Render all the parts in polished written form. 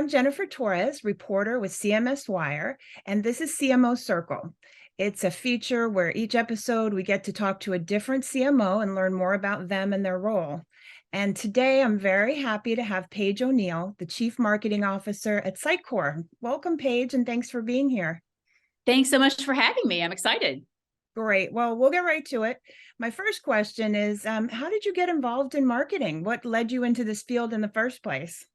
I'm Jennifer Torres, reporter with CMSWire, and this is CMO Circle. It's a feature where each episode we get to talk to a different CMO and learn more about them and their role. And today I'm very happy to have Paige O'Neill, the Chief Marketing Officer at Sitecore. Welcome, Paige, and thanks for being here. Thanks so much for having me. I'm excited. Great. Well, we'll get right to it. My first question is, how did you get involved in marketing? What led you into this field in the first place?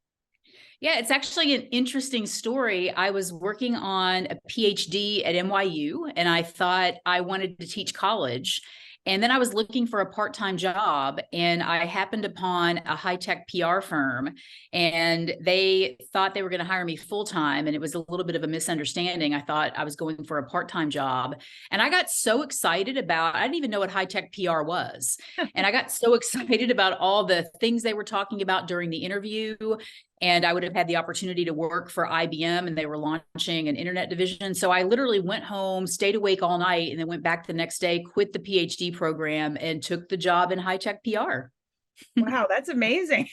Yeah, it's actually an interesting story. I was working on a PhD at NYU, and I thought I wanted to teach college. And then I was looking for a part-time job, and I happened upon a high-tech PR firm, and they thought they were going to hire me full-time, and it was a little bit of a misunderstanding. I thought I was going for a part-time job, and I got so excited about, I didn't even know what high-tech PR was. And I got so excited about all the things they were talking about during the interview. And I would have had the opportunity to work for IBM, and they were launching an internet division. So I literally went home, stayed awake all night, and then went back the next day, quit the PhD program, and took the job in high-tech PR. Wow, that's amazing.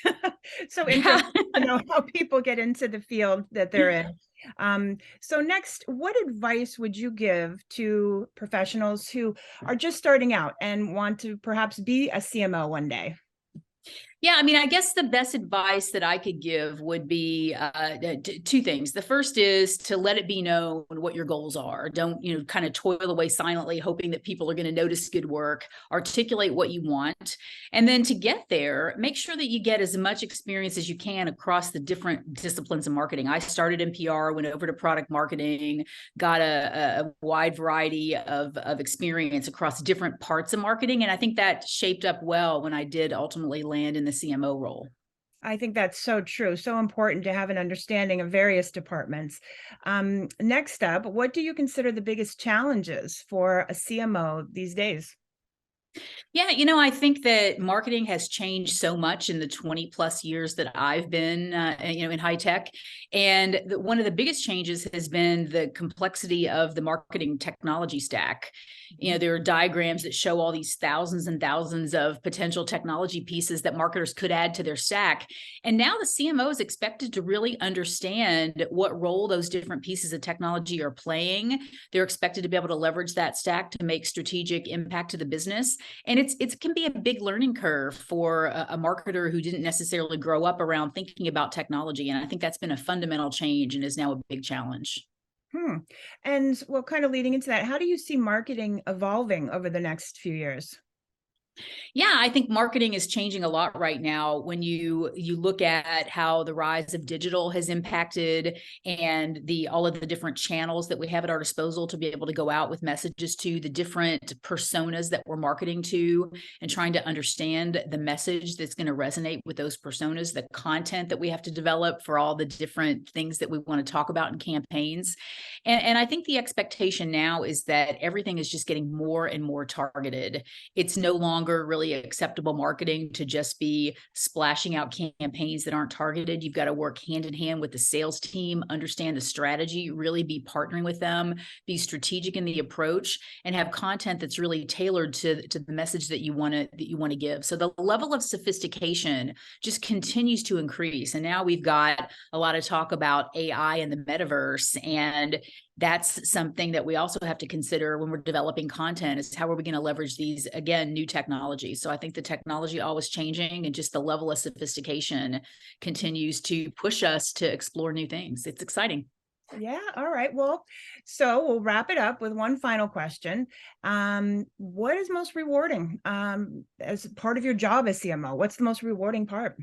So interesting to know how people get into the field that they're in. So next, what advice would you give to professionals who are just starting out and want to perhaps be a CMO one day? Yeah, I mean, I guess the best advice that I could give would be two things. The first is to let it be known what your goals are. Don't, kind of toil away silently, hoping that people are going to notice good work. Articulate what you want. And then to get there, make sure that you get as much experience as you can across the different disciplines of marketing. I started in PR, went over to product marketing, got a wide variety of experience across different parts of marketing. And I think that shaped up well when I did ultimately land in the CMO role. I think that's so true. So important to have an understanding of various departments. Next up, what do you consider the biggest challenges for a CMO these days? Yeah, I think that marketing has changed so much in the 20 plus years that I've been, in high tech. And one of the biggest changes has been the complexity of the marketing technology stack. There are diagrams that show all these thousands and thousands of potential technology pieces that marketers could add to their stack. And now the CMO is expected to really understand what role those different pieces of technology are playing. They're expected to be able to leverage that stack to make strategic impact to the business. And it can be a big learning curve for a marketer who didn't necessarily grow up around thinking about technology. And I think that's been a fundamental change and is now a big challenge. And well, kind of leading into that, how do you see marketing evolving over the next few years? Yeah, I think marketing is changing a lot right now when you look at how the rise of digital has impacted and all of the different channels that we have at our disposal to be able to go out with messages to the different personas that we're marketing to, and trying to understand the message that's going to resonate with those personas, the content that we have to develop for all the different things that we want to talk about in campaigns. And I think the expectation now is that everything is just getting more and more targeted. It's no longer really acceptable marketing to just be splashing out campaigns that aren't targeted. You've got to work hand in hand with the sales team, understand the strategy, really be partnering with them, be strategic in the approach, and have content that's really tailored to the message that you want to give. So the level of sophistication just continues to increase. And now we've got a lot of talk about AI and the metaverse, and that's something that we also have to consider when we're developing content, is how are we going to leverage these, again, new technologies. So I think the technology always changing, and just the level of sophistication continues to push us to explore new things. It's exciting. Yeah. All right. Well, so we'll wrap it up with one final question. What is most rewarding as part of your job as CMO? What's the most rewarding part?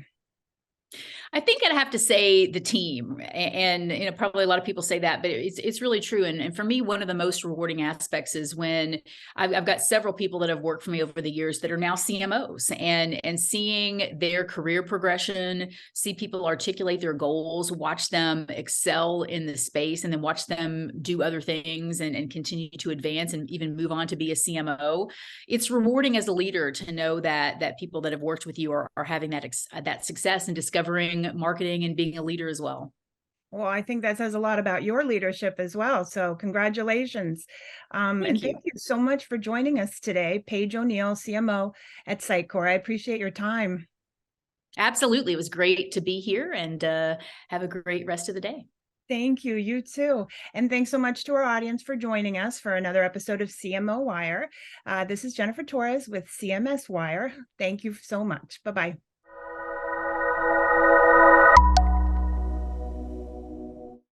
I think I'd have to say the team, and probably a lot of people say that, but it's really true. And for me, one of the most rewarding aspects is when I've got several people that have worked for me over the years that are now CMOs, and seeing their career progression, see people articulate their goals, watch them excel in the space, and then watch them do other things and continue to advance and even move on to be a CMO. It's rewarding as a leader to know that people that have worked with you are having that success and discovering marketing and being a leader as well. Well, I think that says a lot about your leadership as well. So congratulations. Thank you so much for joining us today, Paige O'Neill, CMO at Sitecore. I appreciate your time. Absolutely. It was great to be here, and have a great rest of the day. Thank you. You too. And thanks so much to our audience for joining us for another episode of CMO Wire. This is Jennifer Torres with CMSWire. Thank you so much. Bye-bye.